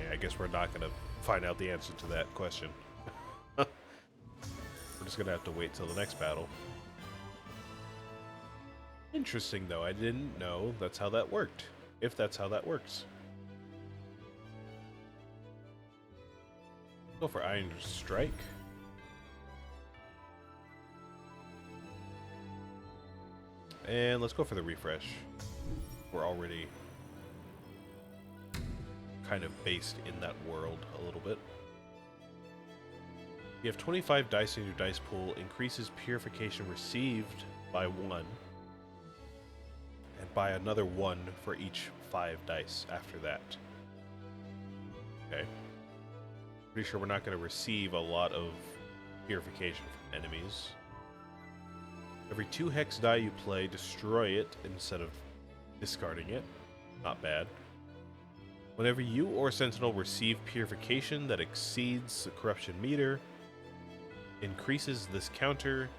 Okay, I guess we're not gonna find out the answer to that question. We're just gonna have to wait till the next battle. Interesting, though. I didn't know that's how that worked. If that's how that works. Go for Iron Strike. And let's go for the refresh. We're already kind of based in that world a little bit. You have 25 dice in your dice pool, increases purification received by 1, and by another 1 for each 5 dice after that. Okay. Pretty sure we're not going to receive a lot of purification from enemies. Every 2 hex die you play, destroy it instead of discarding it. Not bad. Whenever you or Sentinel receive purification that exceeds the corruption meter, increases this counter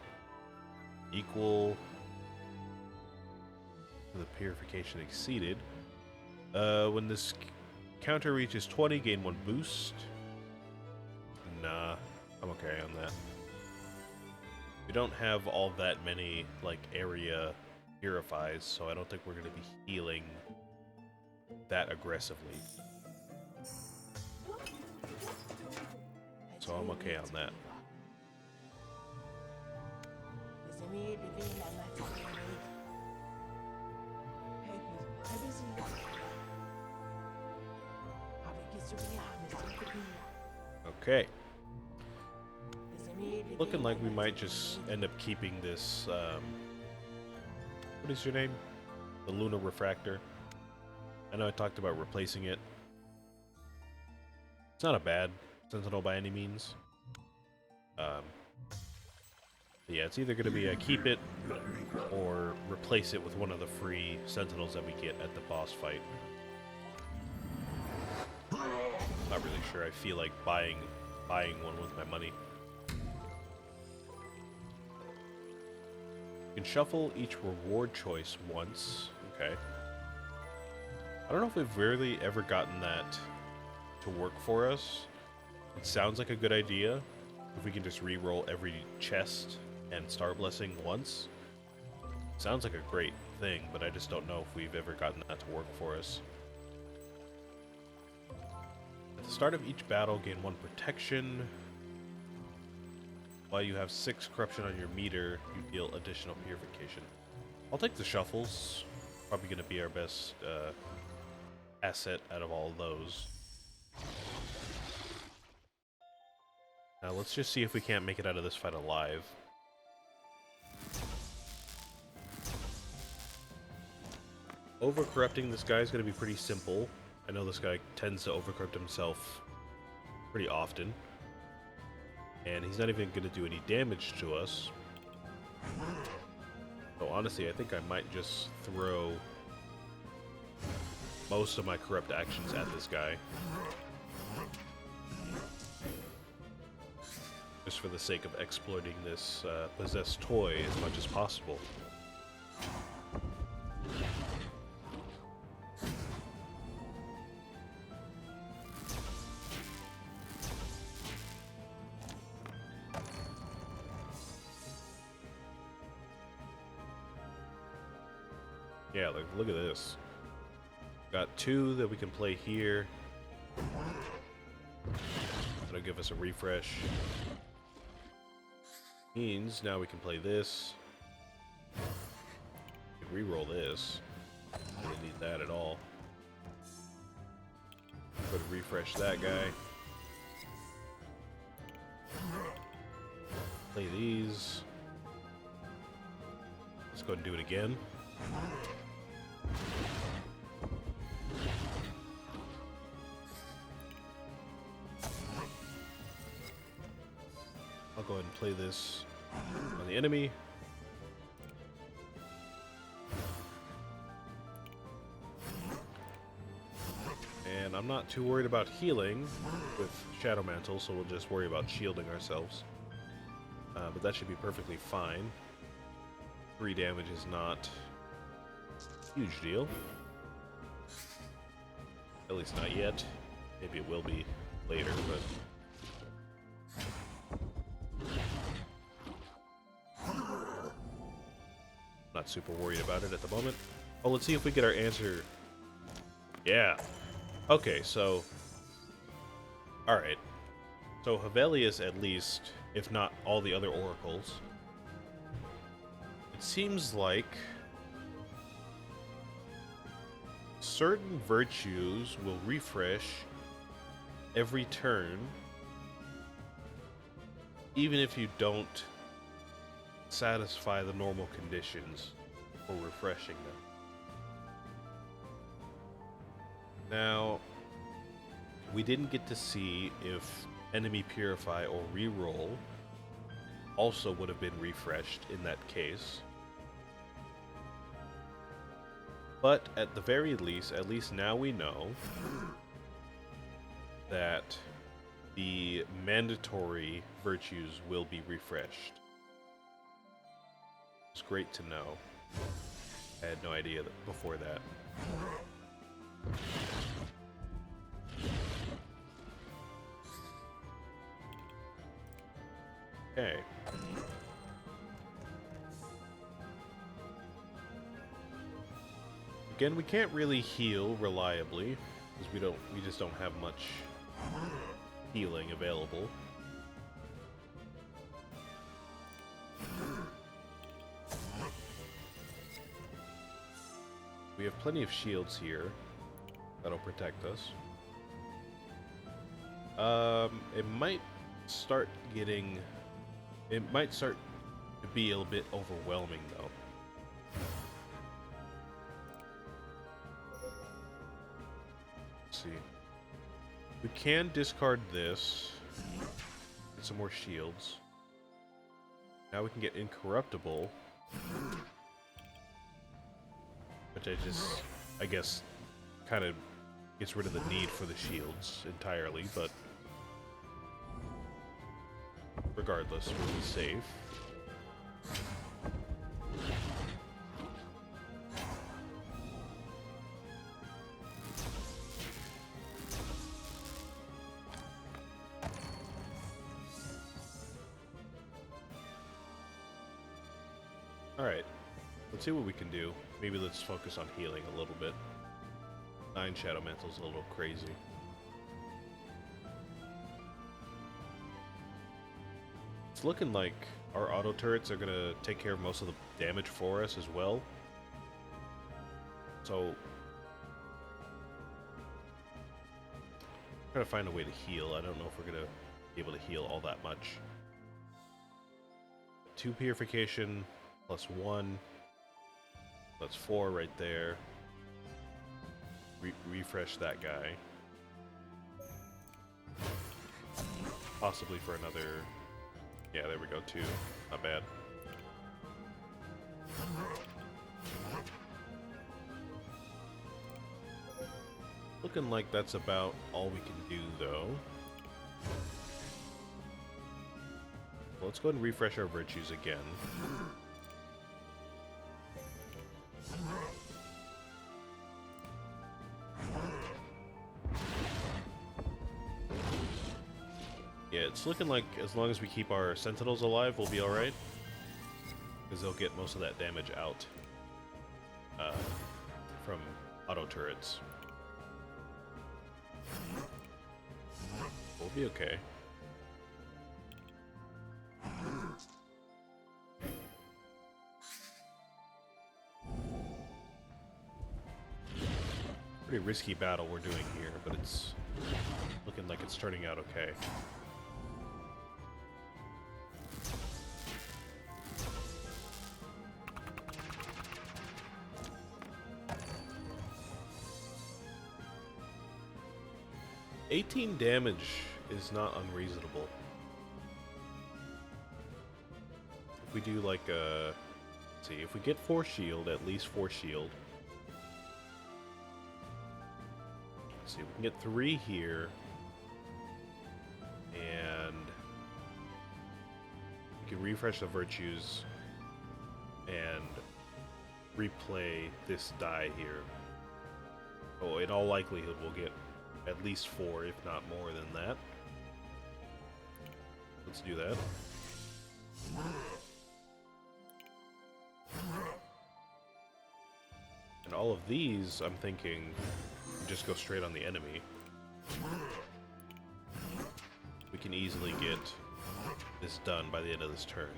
equal to the purification exceeded. When this counter reaches 20, gain 1 boost. Nah, I'm okay on that. We don't have all that many, like, area purifies, so I don't think we're going to be healing that aggressively. So I'm okay on that. Okay. Looking like we might just end up keeping this, what is your name? The Lunar Refractor. I know I talked about replacing it. It's not a bad Sentinel by any means. Yeah, it's either going to be a keep it or replace it with one of the free Sentinels that we get at the boss fight. Not really sure. I feel like buying one with my money. You can shuffle each reward choice once. Okay. I don't know if we've really ever gotten that to work for us. It sounds like a good idea. If we can just re-roll every chest and Star Blessing once. Sounds like a great thing, but I just don't know if we've ever gotten that to work for us. At the start of each battle, gain 1 protection. While you have 6 corruption on your meter, you deal additional purification. I'll take the shuffles. Probably going to be our best asset out of all those. Now let's just see if we can't make it out of this fight alive. Overcorrupting this guy is going to be pretty simple. I know this guy tends to overcorrupt himself pretty often. And he's not even going to do any damage to us. So honestly, I think I might just throw most of my corrupt actions at this guy. Just for the sake of exploiting this possessed toy as much as possible. Yeah, like, look at this. Got 2 that we can play here. That'll give us a refresh. Means now we can play this. We can re-roll this. Don't really need that at all. Go to refresh that guy. Play these. Let's go ahead and do it again. I'll go ahead and play this on the enemy. And I'm not too worried about healing with Shadow Mantle, so we'll just worry about shielding ourselves. But that should be perfectly fine. 3 damage is not a huge deal. At least not yet. Maybe it will be later, but not super worried about it at the moment. Oh, let's see if we get our answer. Yeah. Okay, so... Alright. So Hevelius, at least, if not all the other oracles, it seems like certain virtues will refresh every turn, even if you don't satisfy the normal conditions for refreshing them. Now, we didn't get to see if enemy purify or reroll also would have been refreshed in that case. But at the very least, at least now we know that the mandatory virtues will be refreshed. It's great to know. I had no idea before that. Okay. Again, we can't really heal reliably because we just don't have much healing available. We have plenty of shields here that'll protect us. It might start getting... It might start to be a little bit overwhelming, though. Let's see. We can discard this. Get some more shields. Now we can get incorruptible. Which I guess, kind of gets rid of the need for the shields entirely, but regardless, we'll be safe. Alright, let's see what we can do. Maybe let's focus on healing a little bit. 9 Shadow Mantle's a little crazy. It's looking like our auto turrets are gonna take care of most of the damage for us as well. So, trying to find a way to heal. I don't know if we're gonna be able to heal all that much. 2 purification plus 1. That's 4 right there. Refresh that guy. Possibly for another... Yeah, there we go, 2. Not bad. Looking like that's about all we can do, though. Well, let's go ahead and refresh our virtues again. Yeah, it's looking like as long as we keep our sentinels alive, we'll be alright. Because they'll get most of that damage out from auto turrets. We'll be okay. Pretty risky battle we're doing here, but it's looking like it's turning out okay. $18 damage is not unreasonable. If we do like a... Let's see, if we get 4 shield, at least 4 shield. Let's see, we can get 3 here. And... we can refresh the virtues and replay this die here. Oh, in all likelihood we'll get at least 4, if not more than that. Let's do that. And all of these, I'm thinking, just go straight on the enemy. We can easily get this done by the end of this turn.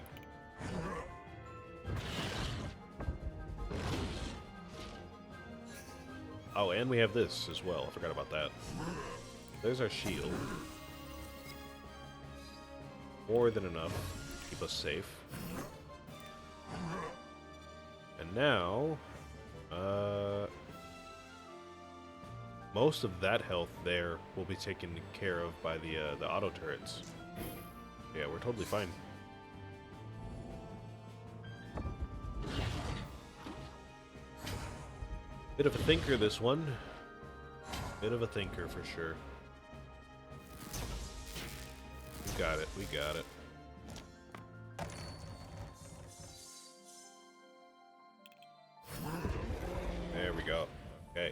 Oh, and we have this as well. I forgot about that. There's our shield. More than enough to keep us safe. And now, most of that health there will be taken care of by the auto turrets. Yeah, we're totally fine. Bit of a thinker, this one. Bit of a thinker for sure. We got it, we got it. There we go. Okay.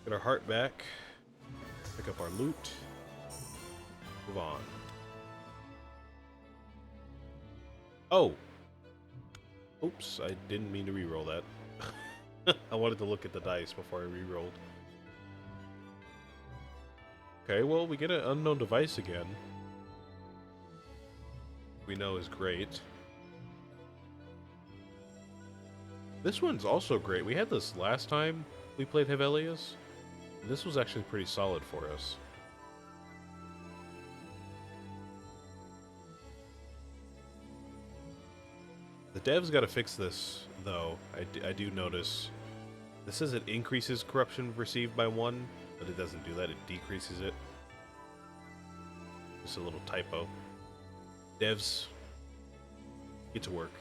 Get our heart back. Pick up our loot. Move on. Oh! Oops, I didn't mean to re-roll that. I wanted to look at the dice before I re-rolled. Okay, well, we get an unknown device again. We know is great. This one's also great. We had this last time we played Hevelius. This was actually pretty solid for us. The devs got to fix this, though. I do notice. This says it increases corruption received by 1, but it doesn't do that. It decreases it. Just a little typo. Devs, get to work.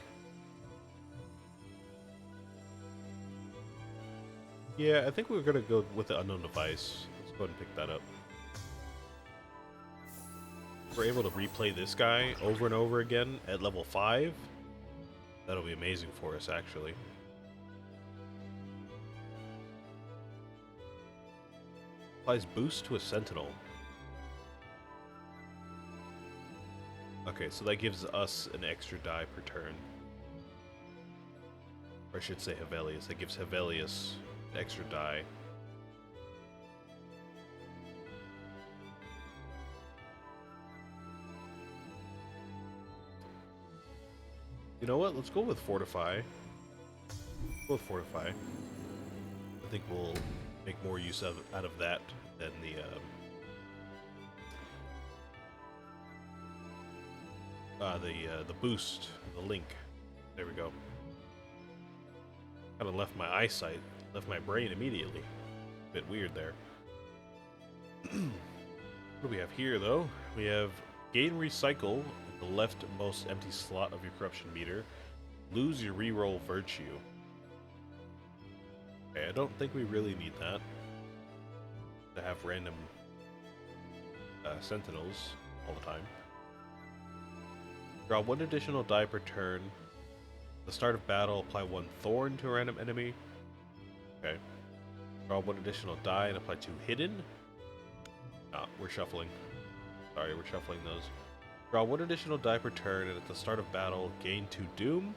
Yeah, I think we're going to go with the unknown device. Let's go ahead and pick that up. If we're able to replay this guy over and over again at level 5. That'll be amazing for us, actually. Applies boost to a sentinel. Okay, so that gives us an extra die per turn. Or I should say Hevelius. That gives Hevelius an extra die. You know what? Let's go with Fortify. Go with Fortify. I think we'll make more use out of that than the boost, the link. There we go. Kind of left my eyesight, left my brain immediately. Bit weird there. What do we have here, though? We have gain recycle. The leftmost empty slot of your corruption meter. Lose your reroll virtue. Okay, I don't think we really need that. To have random sentinels all the time. Draw 1 additional die per turn. At the start of battle, apply 1 thorn to a random enemy. Okay. Draw 1 additional die and apply 2 hidden. Ah, we're shuffling. Sorry, we're shuffling those. Draw 1 additional die per turn, and at the start of battle, gain 2 doom.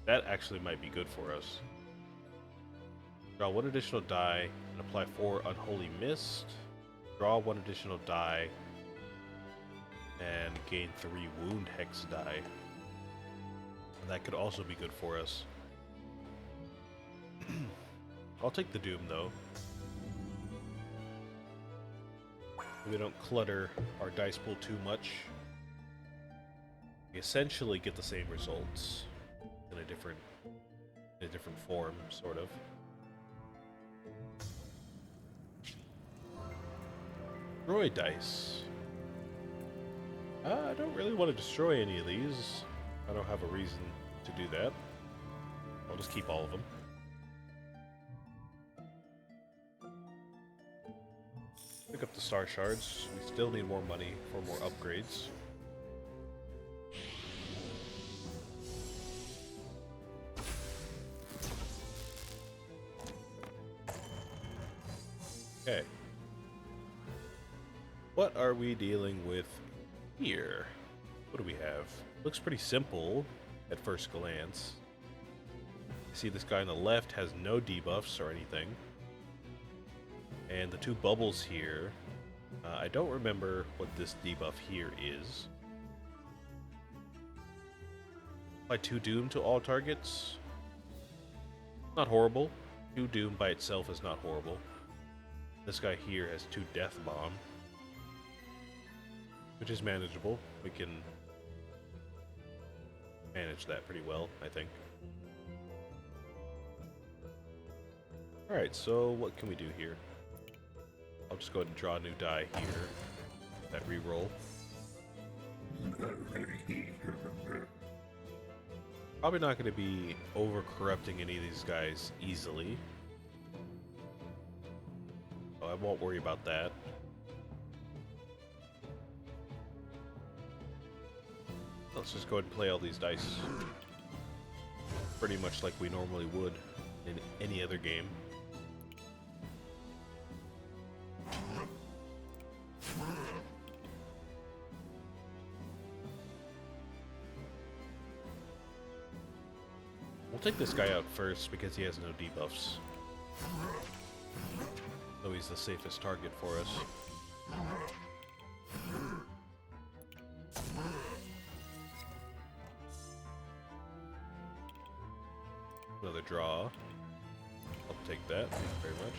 That actually might be good for us. Draw 1 additional die, and apply 4 unholy mist. Draw 1 additional die, and gain 3 wound hex die. And that could also be good for us. I'll take the doom, though. We don't clutter our dice pool too much. We essentially get the same results in a different form, sort of. Destroy dice. I don't really want to destroy any of these. I don't have a reason to do that. I'll just keep all of them. Pick up the star shards. We still need more money for more upgrades. Okay. What are we dealing with here? What do we have? Looks pretty simple at first glance. See, this guy on the left has no debuffs or anything. And the two bubbles here, I don't remember what this debuff here is. Apply 2 Doom to all targets. Not horrible. 2 Doom by itself is not horrible. This guy here has 2 Death Bomb, which is manageable. We can manage that pretty well, I think. Alright, so what can we do here? I'll just go ahead and draw a new die here. That reroll. Probably not going to be over-corrupting any of these guys easily. So I won't worry about that. Let's just go ahead and play all these dice. Pretty much like we normally would in any other game. We'll take this guy out first because he has no debuffs. So he's the safest target for us. Another draw. I'll take that. Thank you very much.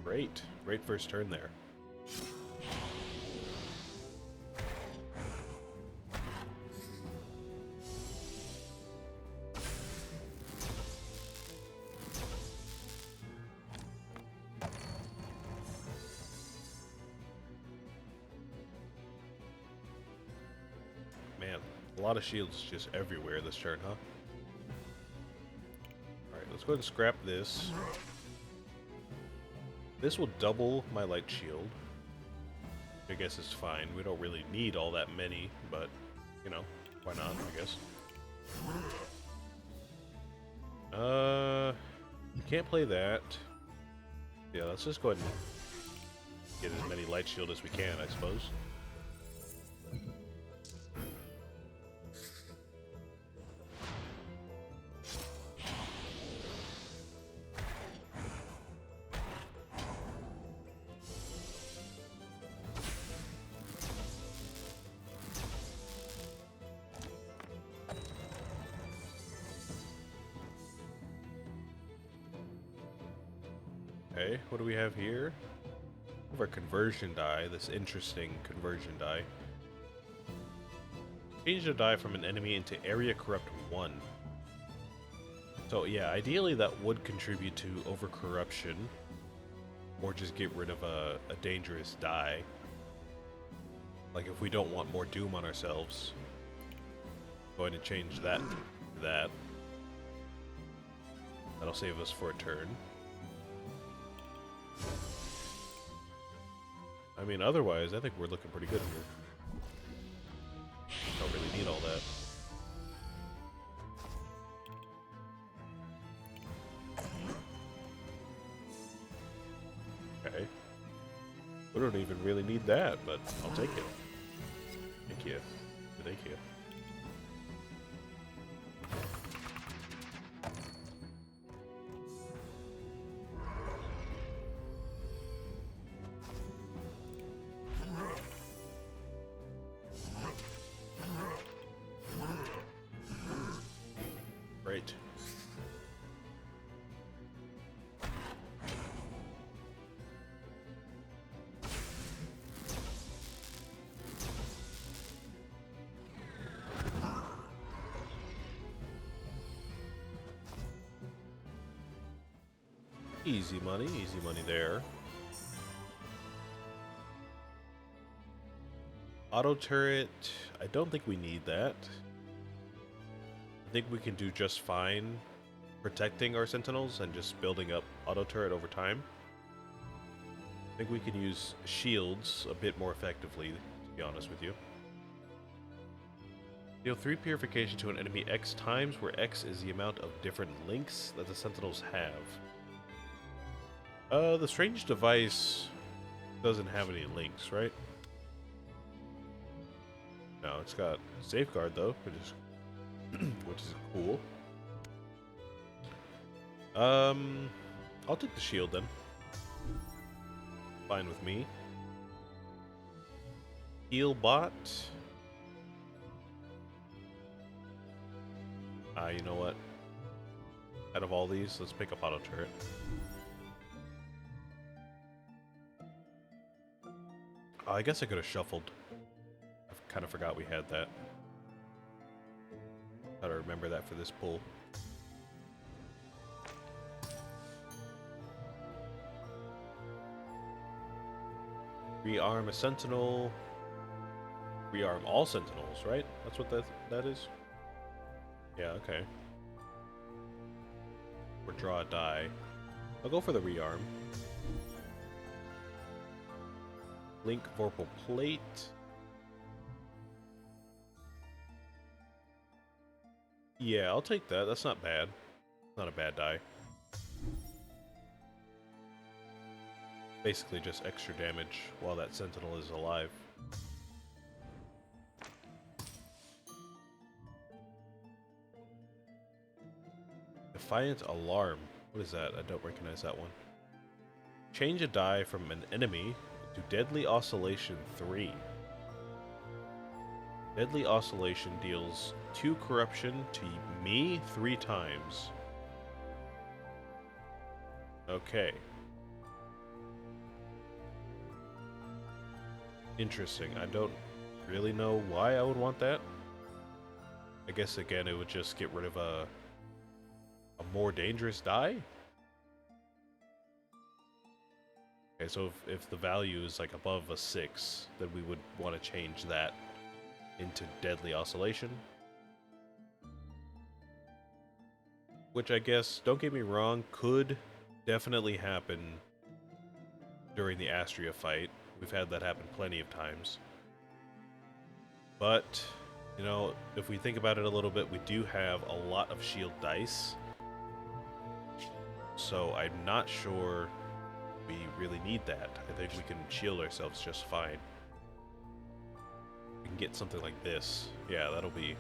Great. Great first turn there. Man, a lot of shields just everywhere this turn, huh? Alright, let's go ahead and scrap this. This will double my light shield. I guess it's fine. We don't really need all that many, but, you know, why not, I guess. Can't play that. Yeah, let's just go ahead and get as many light shield as we can, I suppose. Okay, what do we have here? We have our conversion die, this interesting conversion die. Change the die from an enemy into area corrupt 1. So yeah, ideally that would contribute to over corruption, or just get rid of a dangerous die. Like if we don't want more doom on ourselves, going to change that to that. That'll save us for a turn. I mean, otherwise, I think we're looking pretty good here. Don't really need all that. Okay. We don't even really need that, but I'll take it. Thank you. Thank you. Great. Easy money there. Auto turret, I don't think we need that. I think we can do just fine protecting our sentinels and just building up auto turret over time. I think we can use shields a bit more effectively, to be honest with you. Deal 3 purification to an enemy X times, where X is the amount of different links that the Sentinels have. The strange device doesn't have any links, right? No, it's got safeguard though, which is cool. I'll take the shield then. Fine with me. Heal bot. You know what? Out of all these, let's pick up auto turret. I guess I could have shuffled. I kind of forgot we had that. Gotta remember that for this pull. Rearm a sentinel. Rearm all sentinels, right? That's what that is? Yeah, okay. Or draw a die. I'll go for the rearm. Link Vorpal Plate. Yeah, I'll take that. That's not bad. Not a bad die. Basically just extra damage while that sentinel is alive. Defiant Alarm. What is that? I don't recognize that one. Change a die from an enemy to Deadly Oscillation 3. Deadly Oscillation deals 2 corruption to me 3 times. Okay. Interesting. I don't really know why I would want that. I guess again it would just get rid of a more dangerous die? Okay, so if the value is like above a 6, then we would want to change that into Deadly Oscillation. Which I guess, don't get me wrong, could definitely happen during the Astrea fight. We've had that happen plenty of times. But, you know, if we think about it a little bit, we do have a lot of shield dice. So I'm not sure we really need that. I think we can shield ourselves just fine. We can get something like this. Yeah, that'll be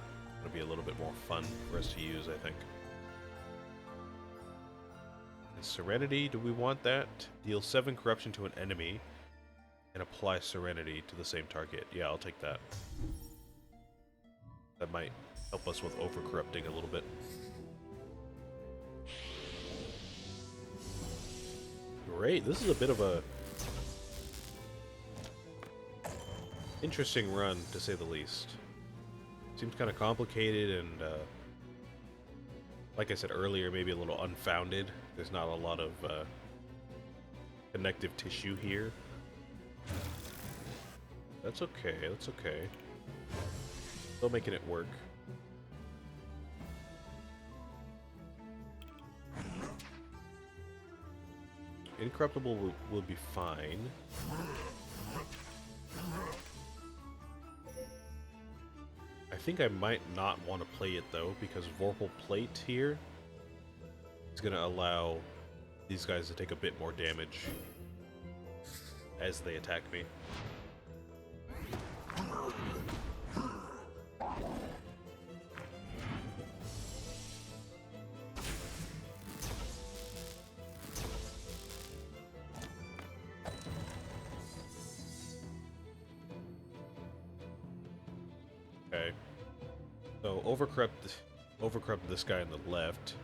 a little bit more fun for us to use, I think. And Serenity, do we want that? Deal 7 corruption to an enemy and apply Serenity to the same target. Yeah, I'll take that. That might help us with over-corrupting a little bit. Great, this is a bit of a interesting run, to say the least. Seems kind of complicated and, like I said earlier, maybe a little unfounded. There's not a lot of connective tissue here. That's okay, that's okay. Still making it work. Incorruptible will be fine. I think I might not want to play it though, because Vorpal Plate here is going to allow these guys to take a bit more damage as they attack me. Okay. So overcorrupt this guy on the left.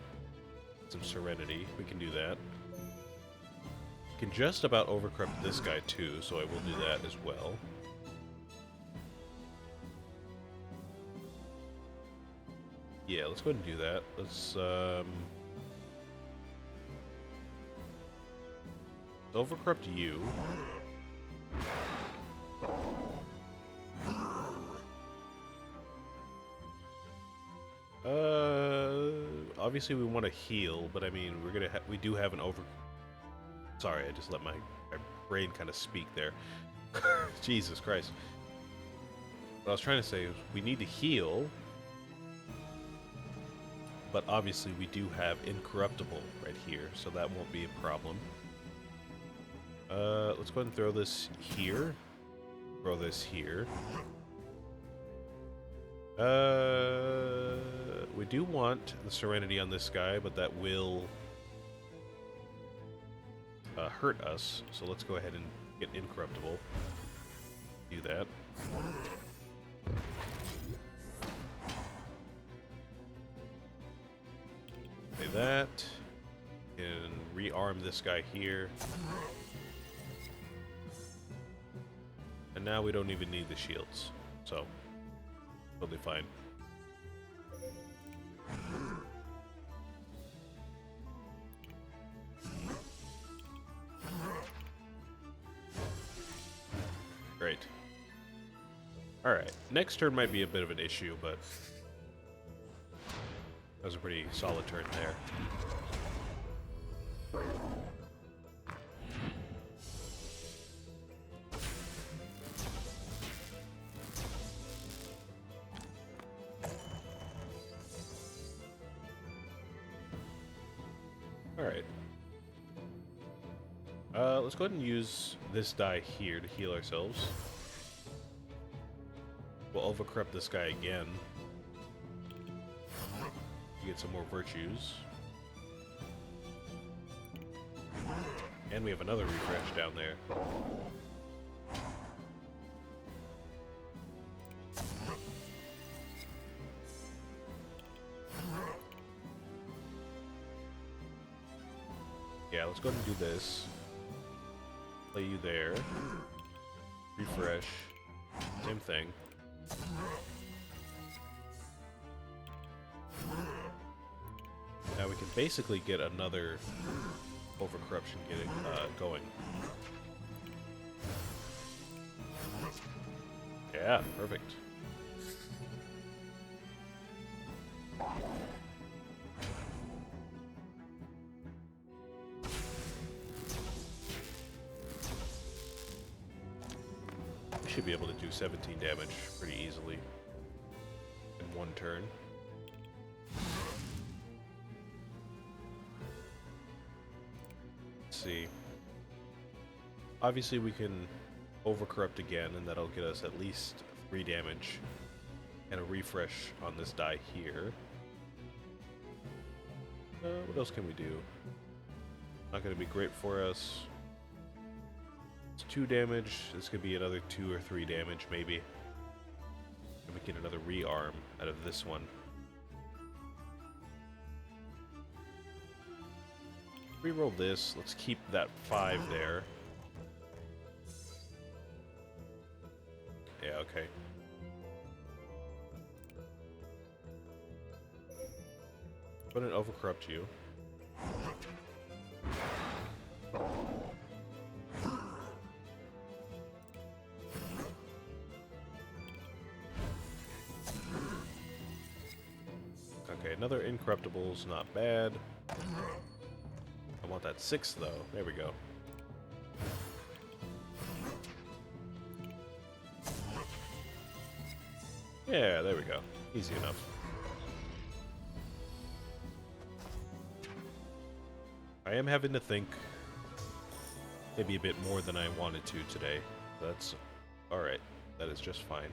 Some Serenity. We can do that. We can just about overcorrupt this guy too, so I will do that as well. Yeah, let's go ahead and do that. Let's overcorrupt you. Obviously we want to heal, but I mean, we do have an over... Sorry, I just let my brain kind of speak there. Jesus Christ. What I was trying to say is we need to heal, but obviously we do have incorruptible right here, so that won't be a problem. Let's go ahead and throw this here. Throw this here. We do want the Serenity on this guy, but that will hurt us. So let's go ahead and get Incorruptible. Do that. Okay, that. And rearm this guy here. And now we don't even need the shields. So, totally fine. Great. Alright, next turn might be a bit of an issue, but that was a pretty solid turn there. Alright. Let's go ahead and use this die here to heal ourselves. We'll overcorrupt this guy again. Get some more virtues. And we have another refresh down there. Yeah, let's go ahead and do this. Play you there. Refresh. Same thing. Now we can basically get another overcorruption getting going. Yeah, perfect. We should be able to do 17 damage pretty easily in one turn. Let's see. Obviously we can overcorrupt again, and that'll get us at least 3 damage and a refresh on this die here. What else can we do? Not going to be great for us. It's 2 damage. This could be another 2 or 3 damage, maybe. And we get another rearm out of this one. Reroll this. Let's keep that 5 there. Yeah, okay. Go ahead and overcorrupt you. Okay, another Incorruptible's not bad. I want that 6 though. There we go. Yeah, there we go. Easy enough. I am having to think maybe a bit more than I wanted to today. That's alright. That is just fine.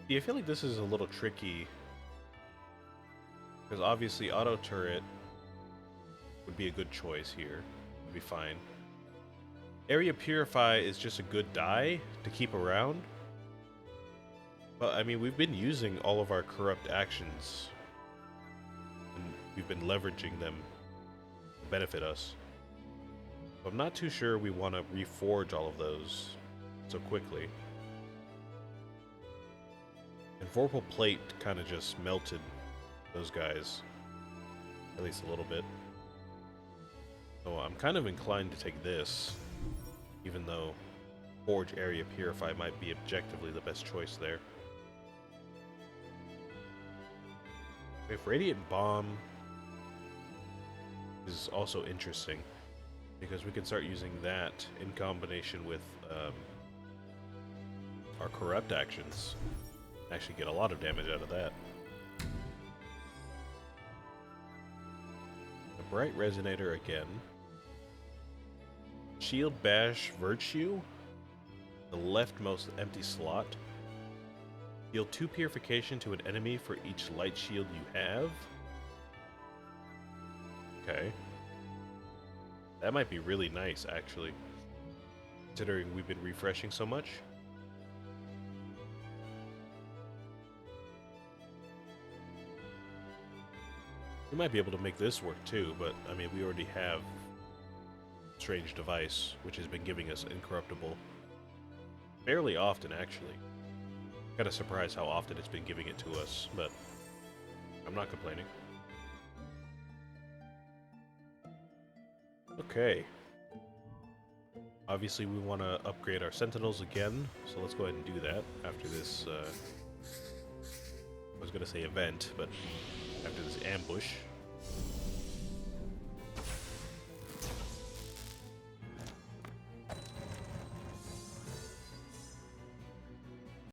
Yeah, I feel like this is a little tricky. Because obviously auto turret would be a good choice here. Would be fine. Area Purify is just a good die to keep around. But I mean, we've been using all of our corrupt actions. And we've been leveraging them to benefit us. So I'm not too sure we want to reforge all of those so quickly. And Vorpal Plate kind of just melted those guys. At least a little bit. So I'm kind of inclined to take this. Even though Forge Area Purify might be objectively the best choice there. If Radiant Bomb is also interesting, because we can start using that in combination with our corrupt actions. Actually get a lot of damage out of that. A Bright Resonator again. Shield Bash Virtue. The leftmost empty slot. Deal 2 Purification to an enemy for each light shield you have. Okay. That might be really nice, actually. Considering we've been refreshing so much. We might be able to make this work too, but I mean, we already have Strange Device, which has been giving us Incorruptible fairly often, actually. Kind of surprised how often it's been giving it to us, but I'm not complaining. Okay. Obviously, we want to upgrade our Sentinels again, so let's go ahead and do that after this, I was going to say event, but after this ambush.